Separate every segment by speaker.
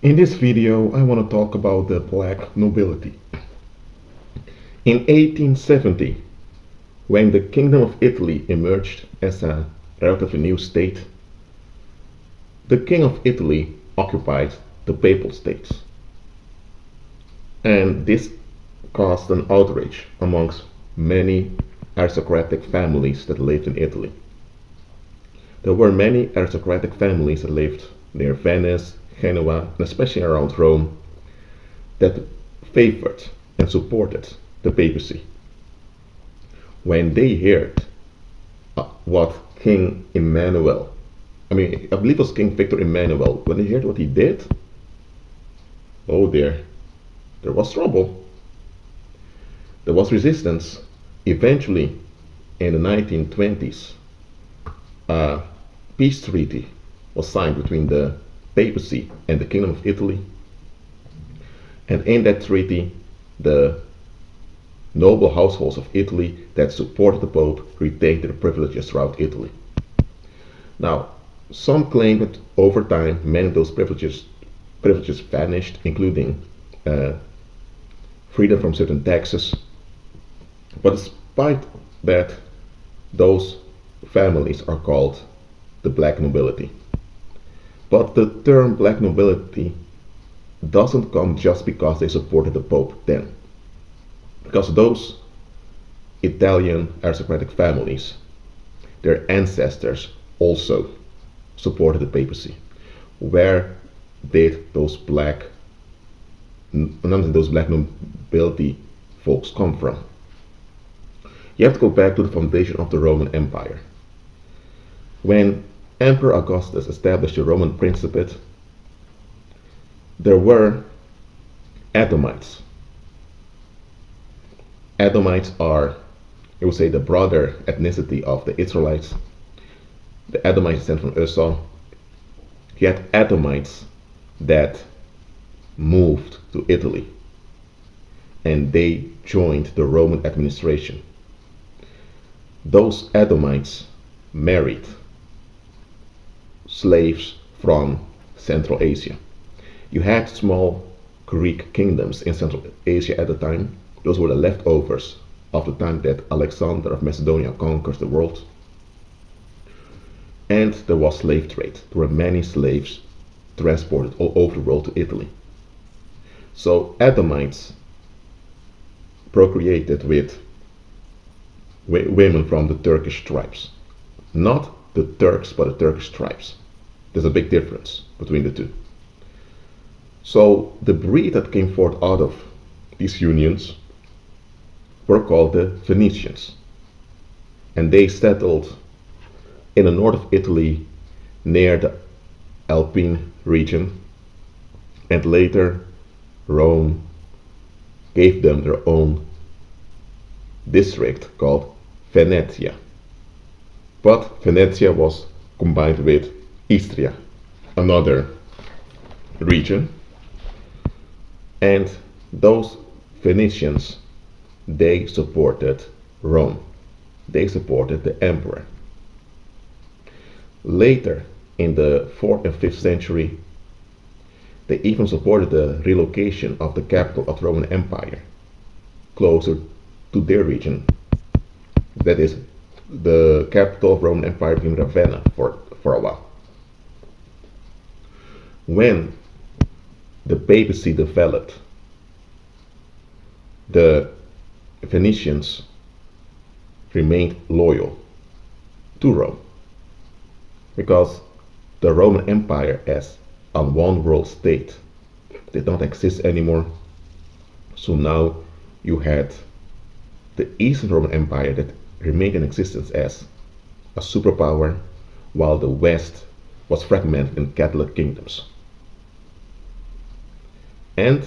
Speaker 1: In this video, I want to talk about the Black Nobility. In 1870, when the Kingdom of Italy emerged as a relatively new state, the King of Italy occupied the Papal States. And this caused an outrage amongst many aristocratic families that lived in Italy. There were many aristocratic families that lived near Venice, Genoa, and especially around Rome, that favored and supported the papacy. When they heard what King Emmanuel, I believe it was King Victor Emmanuel, when they heard what he did, oh dear, there was trouble. There was resistance. Eventually, in the 1920s, a peace treaty was signed between the papacy and the Kingdom of Italy. And in that treaty, the noble households of Italy that supported the Pope retained their privileges throughout Italy. Now, some claim that over time many of those privileges vanished, including freedom from certain taxes. But despite that, those families are called the Black Nobility. But the term Black Nobility doesn't come just because they supported the Pope then. Because those Italian aristocratic families, their ancestors also supported the papacy. Where did those black nobility folks come from? You have to go back to the foundation of the Roman Empire. When Emperor Augustus established the Roman Principate, there were Edomites. Edomites are, you would say, the brother ethnicity of the Israelites. The Edomites descend from Esau. You had Edomites that moved to Italy, and they joined the Roman administration. Those Edomites married slaves from Central Asia. You had small Greek kingdoms in Central Asia at the time. Those were the leftovers of the time that Alexander of Macedonia conquered the world. And there was slave trade. There were many slaves transported all over the world to Italy. So Edomites procreated with women from the Turkish tribes. Not the Turks, but the Turkish tribes. There's a big difference between the two. So the breed that came forth out of these unions were called the Phoenicians. And they settled in the north of Italy near the Alpine region. And later Rome gave them their own district called Venetia. But Venetia was combined with Istria, another region. And those Phoenicians, they supported Rome. They supported the emperor. Later, in the 4th and 5th century, they even supported the relocation of the capital of the Roman Empire closer to their region. That is, the capital of the Roman Empire became Ravenna for a while. When the papacy developed, the Venetians remained loyal to Rome because the Roman Empire as a one world state did not exist anymore. So now you had the Eastern Roman Empire that remained in existence as a superpower, while the West was fragmented in Catholic kingdoms. And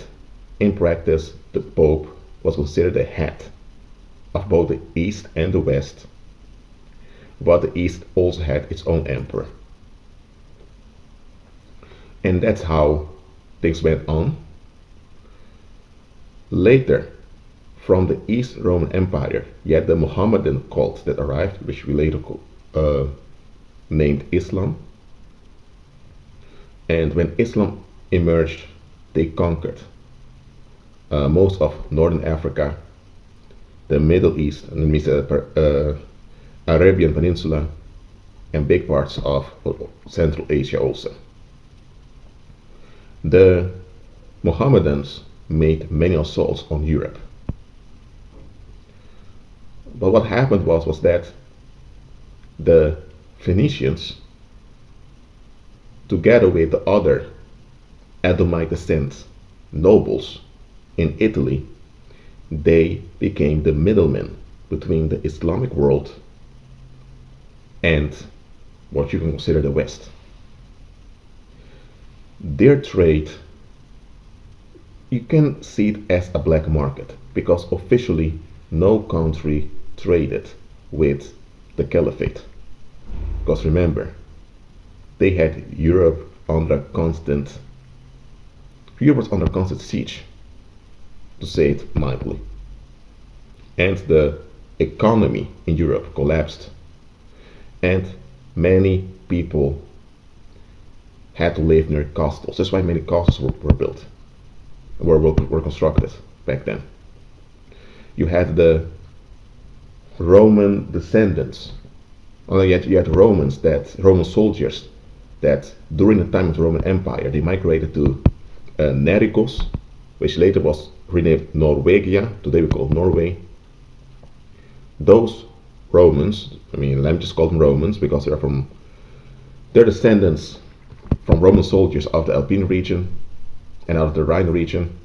Speaker 1: in practice, the Pope was considered the head of both the East and the West, but the East also had its own emperor. And that's how things went on. Later, from the East Roman Empire, you had the Mohammedan cult that arrived, which we later named Islam. And when Islam emerged, they conquered most of northern Africa, the Middle East, and means Arabian Peninsula, and big parts of Central Asia also. The Mohammedans made many assaults on Europe. But what happened was that the Phoenicians, together with the other Edomite descent nobles in Italy, they became the middlemen between the Islamic world and what you can consider the West. Their trade, you can see it as a black market because officially no country traded with the Caliphate. Because remember, they had Europe was under constant siege, to say it mildly. And the economy in Europe collapsed, and many people had to live near castles. That's why many castles were built, were constructed back then. You had the Roman descendants. You had Roman soldiers that during the time of the Roman Empire they migrated to Nericus, which later was renamed Norwegia. Today we call it Norway. Those Romans, let me just call them Romans because they're descendants from Roman soldiers of the Alpine region and out of the Rhine region,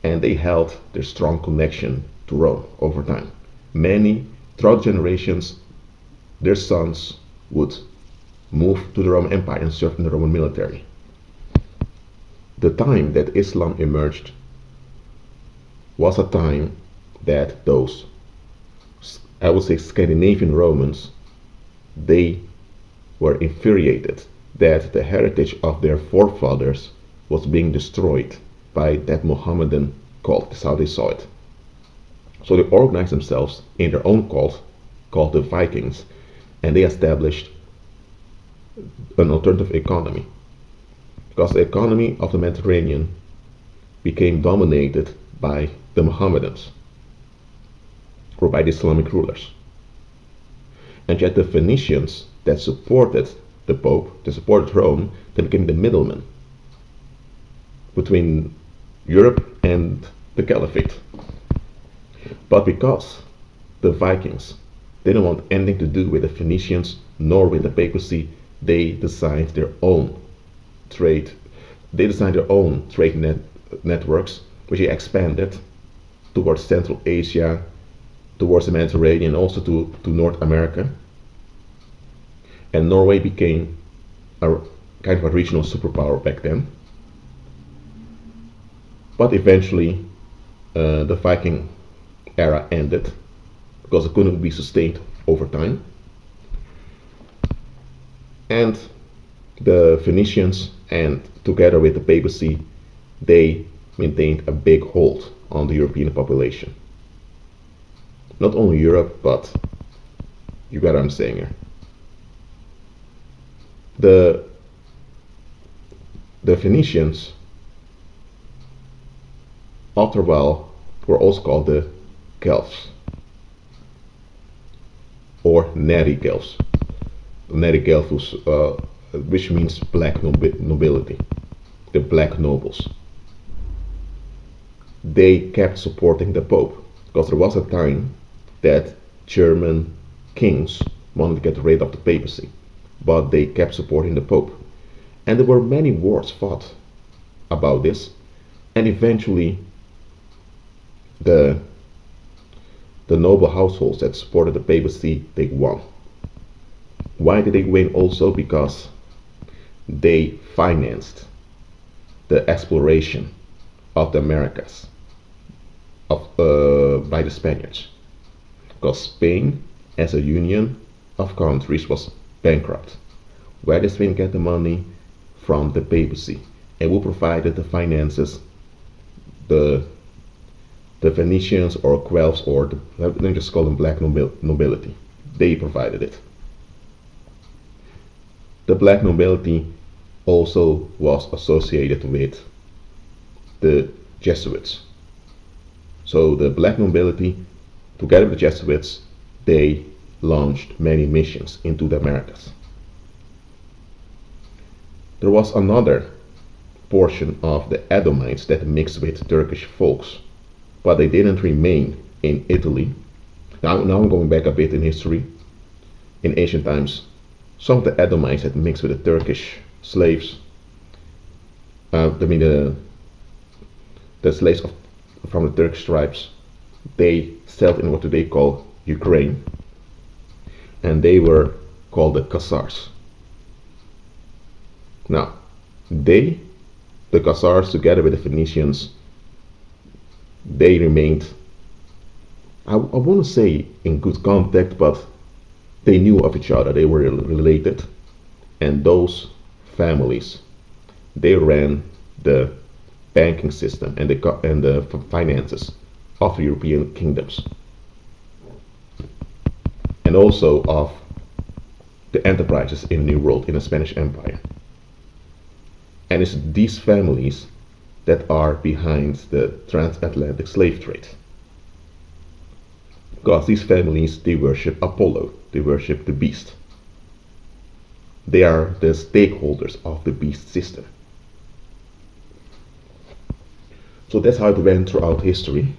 Speaker 1: and they held their strong connection to Rome over time. Throughout generations, their sons would move to the Roman Empire and serve in the Roman military. The time that Islam emerged was a time that those, I would say, Scandinavian Romans, they were infuriated that the heritage of their forefathers was being destroyed by that Mohammedan cult. That's how they saw it. So they organized themselves in their own cult called the Vikings, and they established an alternative economy. Because the economy of the Mediterranean became dominated by the Mohammedans, or by the Islamic rulers. And yet the Phoenicians that supported the Pope, that supported Rome, they became the middlemen between Europe and the Caliphate. But because the Vikings didn't want anything to do with the Phoenicians nor with the papacy, they designed their own trade. They designed their own trade networks, which they expanded towards Central Asia, towards the Mediterranean, also to North America. And Norway became a kind of a regional superpower back then. But eventually, the Viking era ended because it couldn't be sustained over time. And the Phoenicians, and together with the papacy, they maintained a big hold on the European population. Not only Europe, but you get what I'm saying here. The Phoenicians, after a while, were also called the Guelphs, or Neri Guelphs. Neri Guelphs, which means black nobility, the black nobles. They kept supporting the Pope because there was a time that German kings wanted to get rid of the papacy, but they kept supporting the Pope. And there were many wars fought about this, and eventually the noble households that supported the papacy, they won. Why did they win? Also because they financed the exploration of the Americas by the Spaniards. Because Spain, as a union of countries, was bankrupt. Where did Spain get the money? From the papacy. And who provided the finances? The Venetians or Guelphs, or let me just call them black nobility. They provided it. The black nobility also was associated with the Jesuits. So the Black Nobility, together with the Jesuits, they launched many missions into the Americas. There was another portion of the Edomites that mixed with Turkish folks, but they didn't remain in Italy. Now I'm going back a bit in history. In ancient times, some of the Edomites had mixed with the Turkish slaves. The slaves from the Turkish tribes. They settled in what they call Ukraine, and they were called the Khazars. Now, the Khazars, together with the Phoenicians, they remained, I want to say in good contact, but they knew of each other, they were related, and those families, they ran the banking system and the finances of the European kingdoms, and also of the enterprises in the New World, in the Spanish Empire. And it's these families that are behind the transatlantic slave trade. Because these families, they worship Apollo, they worship the beast. They are the stakeholders of the beast system. So that's how it went throughout history,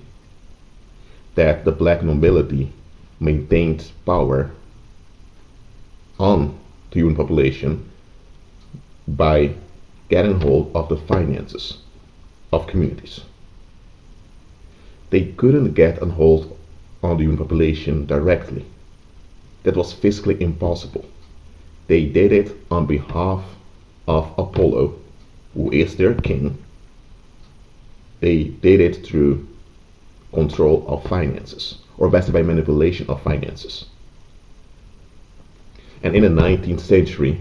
Speaker 1: that the black nobility maintained power on the human population by getting hold of the finances of communities. They couldn't get a hold on the human population directly. That was physically impossible. They did it on behalf of Apollo, who is their king. They did it through control of finances, or basically by manipulation of finances. And in the 19th century,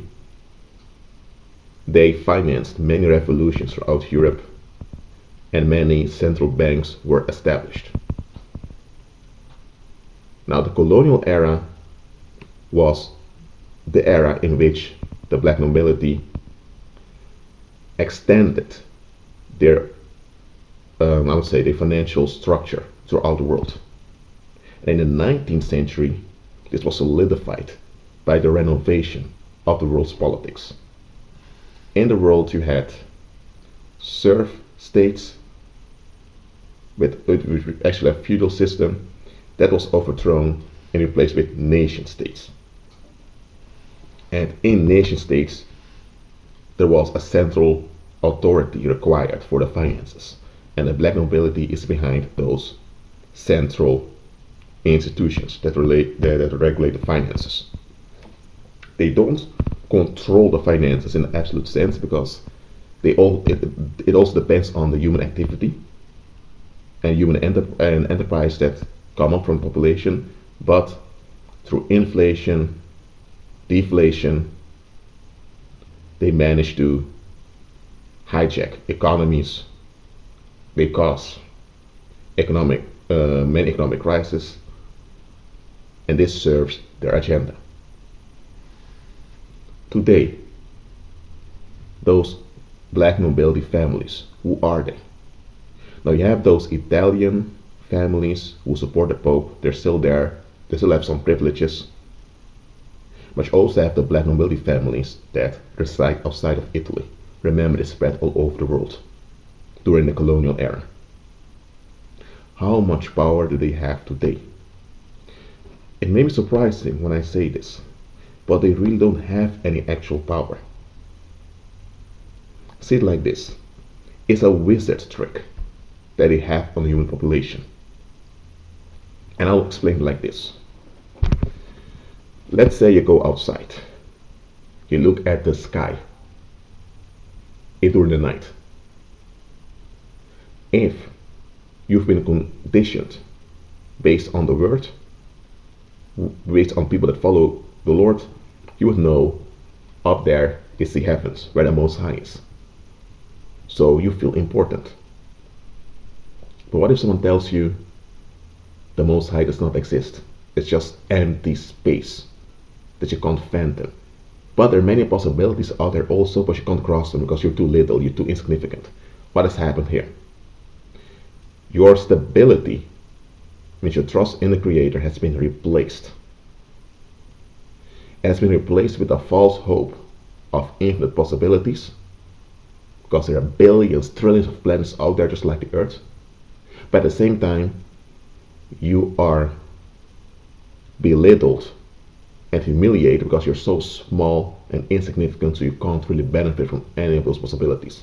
Speaker 1: they financed many revolutions throughout Europe, and many central banks were established. Now, the colonial era was the era in which the black nobility extended their, I would say, their financial structure throughout the world. And in the 19th century, this was solidified by the renovation of the world's politics. In the world, you had serf states with actually a feudal system that was overthrown and replaced with nation states. And in nation states, there was a central authority required for the finances. And the black nobility is behind those central institutions that regulate the finances. They don't control the finances in the absolute sense, because it also depends on the human activity and human enterprise that come up from the population, but through inflation, deflation, they manage to hijack economies. They cause many economic crises, and this serves their agenda. Today, those black nobility families, who are they? Now you have those Italian families who support the Pope, they're still there, they still have some privileges. But you also have the black nobility families that reside outside of Italy. Remember, they spread all over the world during the colonial era. How much power do they have today? It may be surprising when I say this, but they really don't have any actual power. See it like this. It's a wizard trick that they have on the human population. And I'll explain it like this. Let's say you go outside. You look at the sky during the night. If you've been conditioned based on the word, based on people that follow the Lord, you would know up there is the heavens, where the Most High is. So you feel important. But what if someone tells you the Most High does not exist? It's just empty space that you can't fathom. But there are many possibilities out there also, but you can't cross them because you're too little, you're too insignificant. What has happened here? Your stability, means your trust in the Creator, has been replaced. It has been replaced with a false hope of infinite possibilities, because there are billions, trillions of planets out there just like the Earth. But at the same time, you are belittled and humiliated because you're so small and insignificant, so you can't really benefit from any of those possibilities.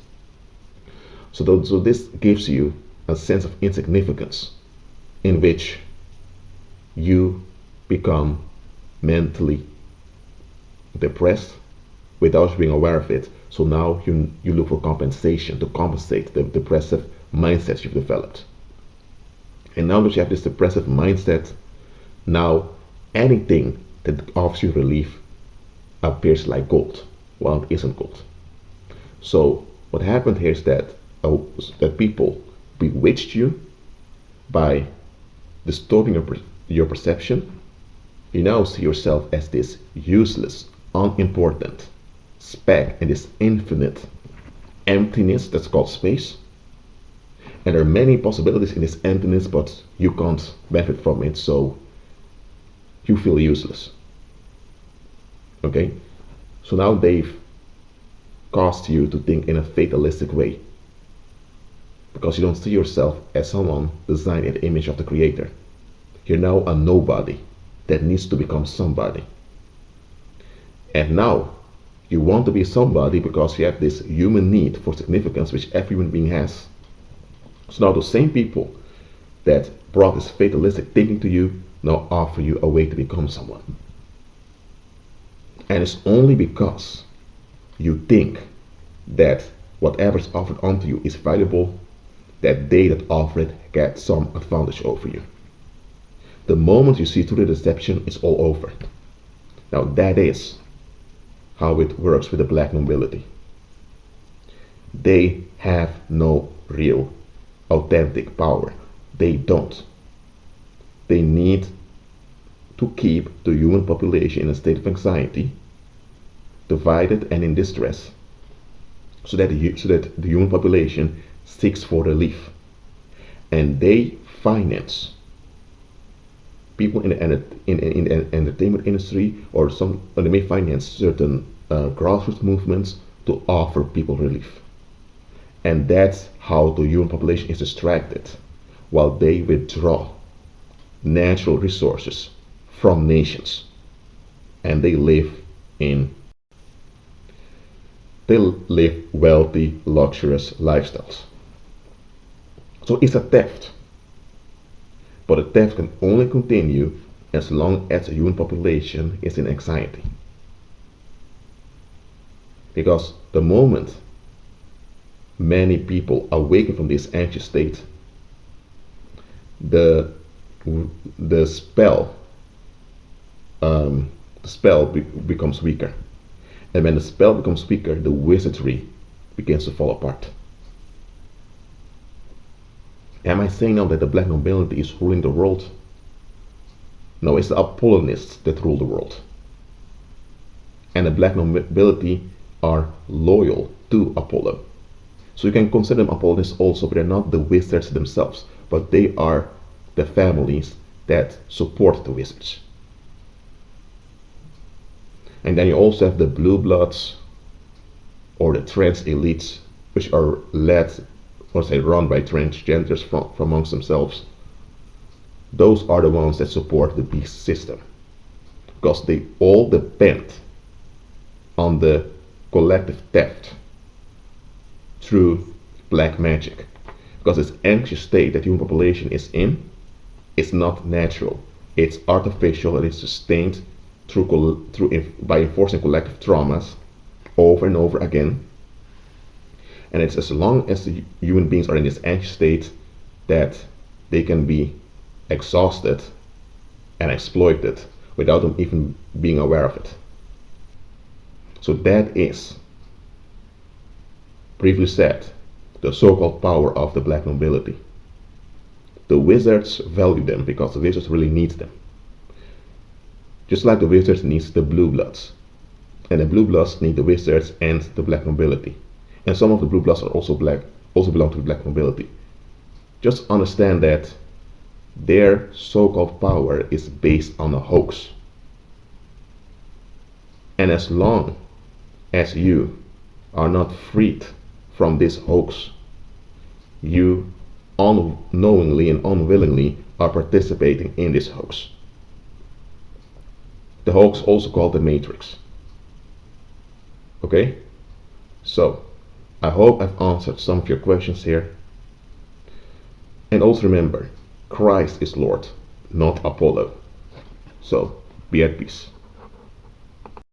Speaker 1: So this gives you a sense of insignificance in which you become mentally depressed without being aware of it. So now you look for compensation to compensate the depressive mindset you've developed. And now that you have this depressive mindset, now anything that offers you relief appears like gold, while it isn't gold. So what happened here is that people bewitched you by distorting your perception. You now see yourself as this useless, unimportant speck in this infinite emptiness that's called space. And there are many possibilities in this emptiness, but you can't benefit from it, so you feel useless. Okay? So now they've caused you to think in a fatalistic way, because you don't see yourself as someone designed in the image of the Creator. You're now a nobody that needs to become somebody. And now you want to be somebody because you have this human need for significance, which every human being has. So now those same people that brought this fatalistic thinking to you now offer you a way to become someone. And it's only because you think that whatever is offered unto you is valuable that they that offer it get some advantage over you. The moment you see through the deception, it's all over. Now that is how it works with the Black Nobility. They have no real, authentic power. They don't. They need to keep the human population in a state of anxiety, divided and in distress, so that the human population seeks for relief. And they finance people in the entertainment industry, or they may finance certain grassroots movements to offer people relief. And that's how the human population is distracted, while they withdraw natural resources from nations, and they live wealthy, luxurious lifestyles. So it's a theft. But the theft can only continue as long as the human population is in anxiety. Because the moment many people awaken from this anxious state, the spell becomes weaker. And when the spell becomes weaker, the wizardry begins to fall apart. Am I saying now that the Black Nobility is ruling the world? No, it's the Apollonists that rule the world. And the Black Nobility are loyal to Apollo. So you can consider them Apollonists also, but they're not the wizards themselves, but they are the families that support the wizards. And then you also have the blue bloods, or the trans elites, which are led, or say run by transgenders from amongst themselves. Those are the ones that support the beast system, because they all depend on the collective theft through black magic. Because this anxious state that the human population is in is not natural. It's artificial, and it's sustained by enforcing collective traumas over and over again. And it's as long as the human beings are in this anxious state that they can be exhausted and exploited without them even being aware of it. So that is, briefly said, the so-called power of the Black Nobility. The wizards value them because the wizards really need them. Just like the wizards needs the blue bloods. And the blue bloods need the wizards and the black nobility. And some of the blue bloods are also black, also belong to the black nobility. Just understand that their so-called power is based on a hoax. And as long as you are not freed from this hoax, you unknowingly and unwillingly are participating in this hoax. The hoax also called the Matrix. Okay? So, I hope I've answered some of your questions here. And also remember, Christ is Lord, not Apollo. So, be at peace.